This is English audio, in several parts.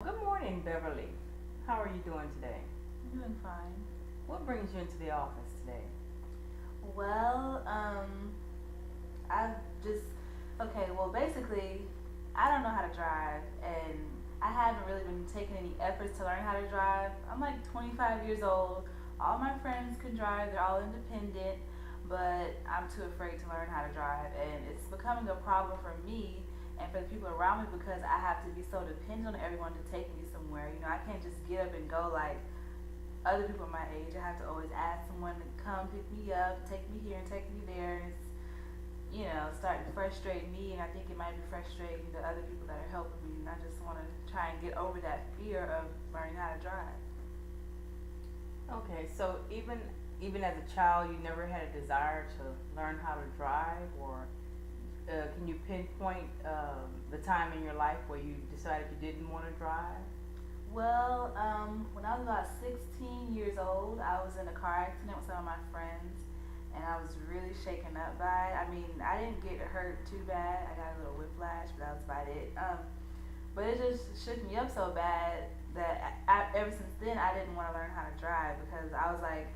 Good morning, Beverly. How are you doing today? I'm doing fine. What brings you into the office today? Well, I just basically, I don't know how to drive, and I haven't really been taking any efforts to learn how to drive. I'm like 25 years old. All my friends can drive, they're all independent, but I'm too afraid to learn how to drive, and it's becoming a problem for me and for the people around me because I have to be so dependent on everyone to take me somewhere. I can't just get up and go like other people my age. I have to always ask someone to come pick me up, take me here and take me there. And it's starting to frustrate me, and I think it might be frustrating the other people that are helping me. And I just want to try and get over that fear of learning how to drive. Okay, so even as a child, you never had a desire to learn how to drive, or can you pinpoint the time in your life where you decided you didn't want to drive? Well, when I was about 16 years old, I was in a car accident with some of my friends, and I was really shaken up by it. I mean, I didn't get hurt too bad. I got a little whiplash, but that was about it. But it just shook me up so bad that ever since then, I didn't want to learn how to drive because I was like,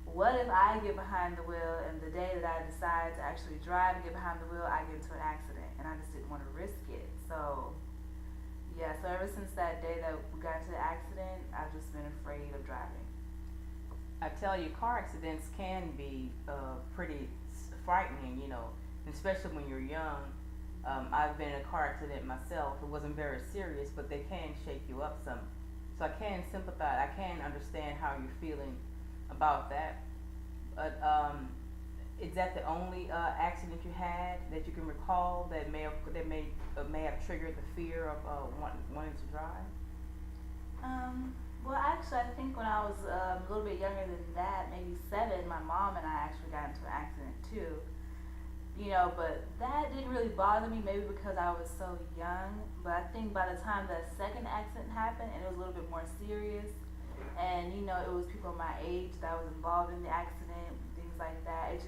what if I get behind the wheel and the day that I decide to actually drive and get behind the wheel, I get into an accident, and I just didn't want to risk it. So yeah, so ever since that day that we got into the accident, I've just been afraid of driving. I tell you, car accidents can be pretty frightening, especially when you're young. I've been in a car accident myself. It wasn't very serious, but they can shake you up some. So I can sympathize. I can understand how you're feeling about that. But is that the only accident you had that you can recall that may have triggered the fear of wanting to drive? Well, actually, I think when I was a little bit younger than that, maybe 7, my mom and I actually got into an accident too. But that didn't really bother me, maybe because I was so young. But I think by the time the second accident happened, and it was a little bit more serious, and it was people my age that was involved in the accident, things like that. It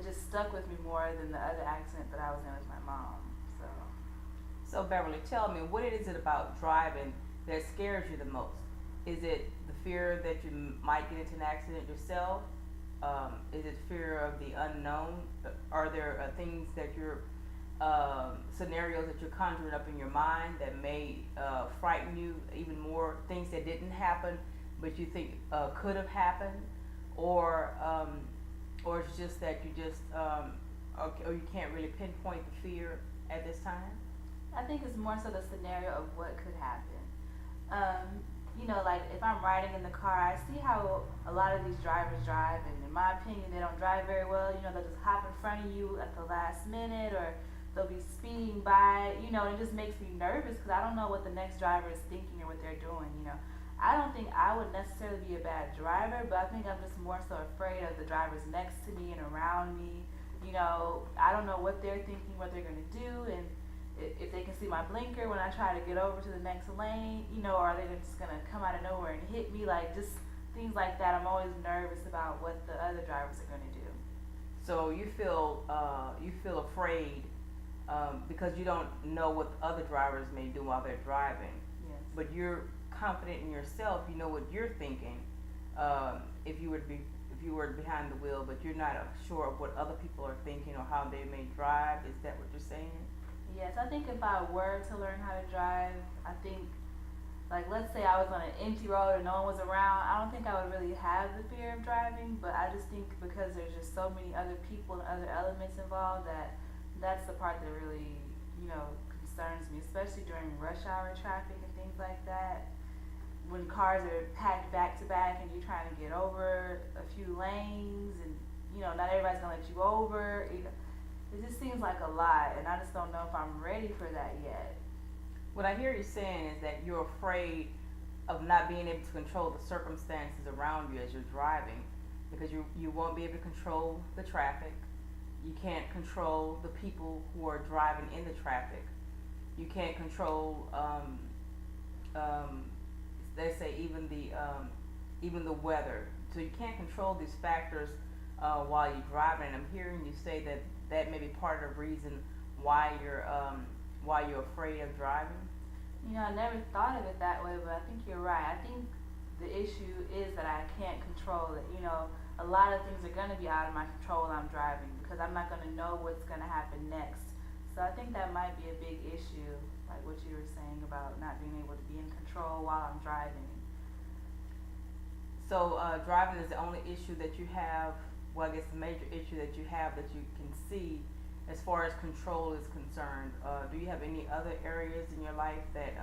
just stuck with me more than the other accident that I was in with my mom. So So Beverly, tell me, what is it about driving that scares you the most? Is it the fear that you might get into an accident yourself? Is it fear of the unknown? Are there things that you're scenarios that you're conjuring up in your mind that may frighten you even more? Things that didn't happen, but you think could have happened, or it's just that or you can't really pinpoint the fear at this time. I think it's more so the scenario of what could happen. Like if I'm riding in the car, I see how a lot of these drivers drive, and in my opinion, they don't drive very well. They'll just hop in front of you at the last minute, or they'll be speeding by. And it just makes me nervous because I don't know what the next driver is thinking or what they're doing. I don't think I would necessarily be a bad driver, but I think I'm just more so afraid of the drivers next to me and around me. I don't know what they're thinking, what they're gonna do, and if they can see my blinker when I try to get over to the next lane, or are they just gonna come out of nowhere and hit me, like just things like that. I'm always nervous about what the other drivers are gonna do. So you feel afraid because you don't know what other drivers may do while they're driving, Yes. but you're confident in yourself. You know what you're thinking. If you were to be if you were behind the wheel, but you're not sure of what other people are thinking or how they may drive. Is that what you're saying? Yes, I think if I were to learn how to drive, I think, like, let's say I was on an empty road and no one was around, I don't think I would really have the fear of driving, but I just think because there's just so many other people and other elements involved that's the part that really, concerns me, especially during rush hour traffic and things like that. When cars are packed back to back and you're trying to get over a few lanes, and not everybody's gonna let you over. It just seems like a lot, and I just don't know if I'm ready for that yet. What I hear you saying is that you're afraid of not being able to control the circumstances around you as you're driving, because you won't be able to control the traffic. You can't control the people who are driving in the traffic. You can't control, they say, even the weather. So you can't control these factors while you're driving. And I'm hearing you say that that may be part of the reason why you're afraid of driving. I never thought of it that way, but I think you're right. I think the issue is that I can't control it. A lot of things are gonna be out of my control when I'm driving because I'm not gonna know what's gonna happen next. So I think that might be a big issue, like what you were saying about not being able to be in control while I'm driving. So driving is the only issue that you have. Well, I guess the major issue that you have that you can see as far as control is concerned. Do you have any other areas in your life that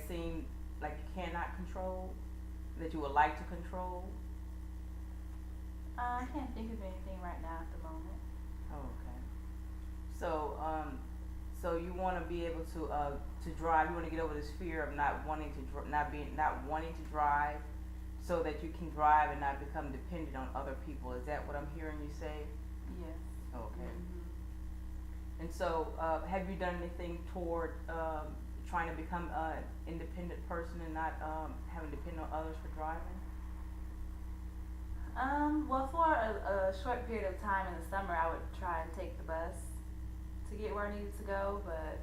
seem like you cannot control, that you would like to control? I can't think of anything right now at the moment. Oh, okay. So so you want to be able to drive. You want to get over this fear of not wanting to not wanting to drive, so that you can drive and not become dependent on other people. Is that what I'm hearing you say? Yes. Okay. Mm-hmm. And so, have you done anything toward trying to become an independent person and not having to depend on others for driving? Well, for a short period of time in the summer, I would try and take the bus to get where I needed to go, but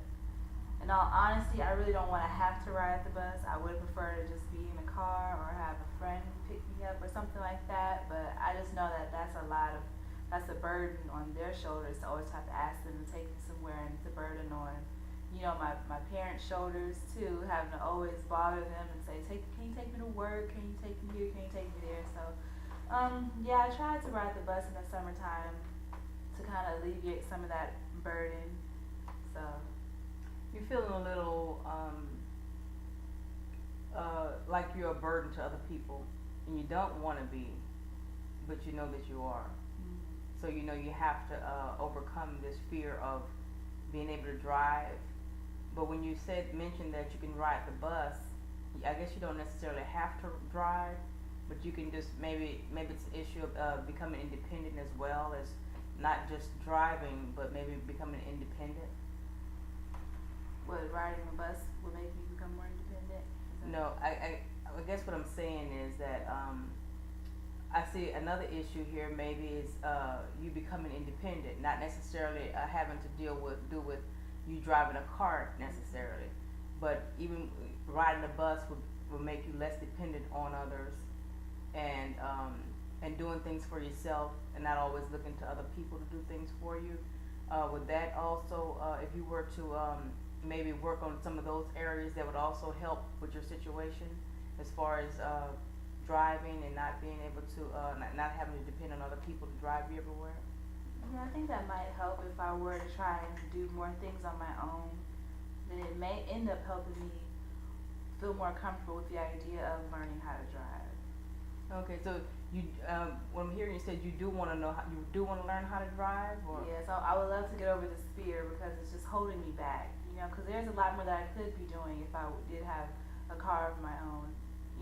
in all honesty, I really don't want to have to ride the bus. I would prefer to just be in a car or have a friend pick me up or something like that, but I just know that that's a burden on their shoulders to always have to ask them to take me somewhere, and it's a burden on, my parents' shoulders too, having to always bother them and say, can you take me to work? Can you take me here? Can you take me there? So, yeah, I tried to ride the bus in the summertime to kind of alleviate some of that burden. So. You're feeling a little like you're a burden to other people, and you don't want to be, but you know that you are. Mm-hmm. So you have to overcome this fear of being able to drive. But when you mentioned that you can ride the bus, I guess you don't necessarily have to drive, but you can just maybe it's an issue of becoming independent as well as not just driving, but maybe becoming independent. What, riding a bus will make me become more independent? No, I guess what I'm saying is that I see another issue here maybe is you becoming independent, not necessarily having to do with you driving a car necessarily, but even riding a bus would make you less dependent on others, and doing things for yourself and not always looking to other people to do things for you. Would that also, if you were to maybe work on some of those areas, that would also help with your situation as far as driving and not being able to not having to depend on other people to drive you everywhere? Yeah, I think that might help if I were to try and do more things on my own. Then it may end up helping me feel more comfortable with the idea of learning how to drive. Okay, so you what I'm hearing you said you do want to learn how to drive, or? Yeah, so I would love to get over this fear because it's just holding me back. Because there's a lot more that I could be doing if I did have a car of my own.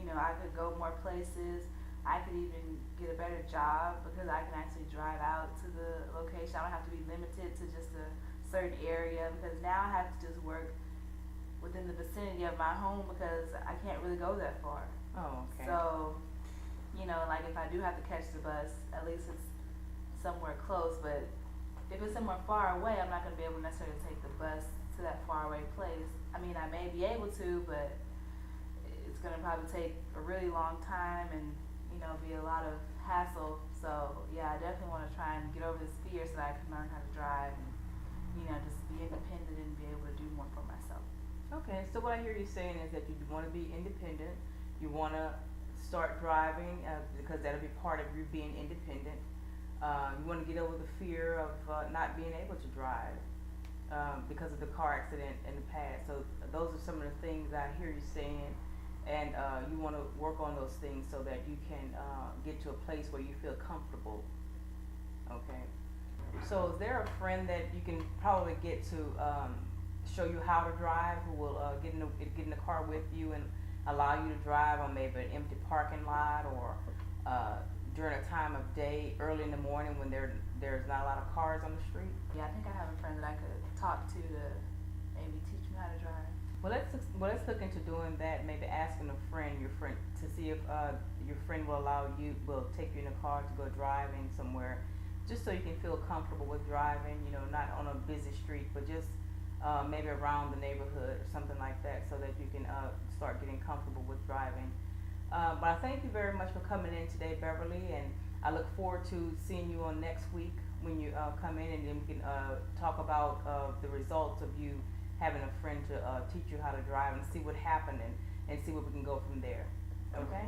I could go more places. I could even get a better job because I can actually drive out to the location. I don't have to be limited to just a certain area, because now I have to just work within the vicinity of my home because I can't really go that far. Oh, okay. So, like if I do have to catch the bus, at least it's somewhere close. But if it's somewhere far away, I'm not going to be able to necessarily take the bus to that far away place. I mean, I may be able to, but it's going to probably take a really long time and be a lot of hassle. So yeah, I definitely want to try and get over this fear so that I can learn how to drive and just be independent and be able to do more for myself. Okay, so what I hear you saying is that you want to be independent. You want to start driving because that'll be part of you being independent. You want to get over the fear of not being able to drive because of the car accident in the past. So those are some of the things I hear you saying, and you want to work on those things so that you can get to a place where you feel comfortable. Okay. So is there a friend that you can probably get to show you how to drive, who will get in the car with you and allow you to drive on maybe an empty parking lot, or during a time of day, early in the morning when there's not a lot of cars on the street? Yeah, I think I have a friend that I could talk to maybe teach me how to drive. Well, let's look into doing that. Maybe asking your friend, to see if your friend will take you in a car to go driving somewhere, just so you can feel comfortable with driving. Not on a busy street, but just maybe around the neighborhood or something like that, so that you can start getting comfortable with driving. But I thank you very much for coming in today, Beverly, and I look forward to seeing you on next week when you come in, and then we can talk about the results of you having a friend to teach you how to drive and see what happened, and see what we can go from there. Okay?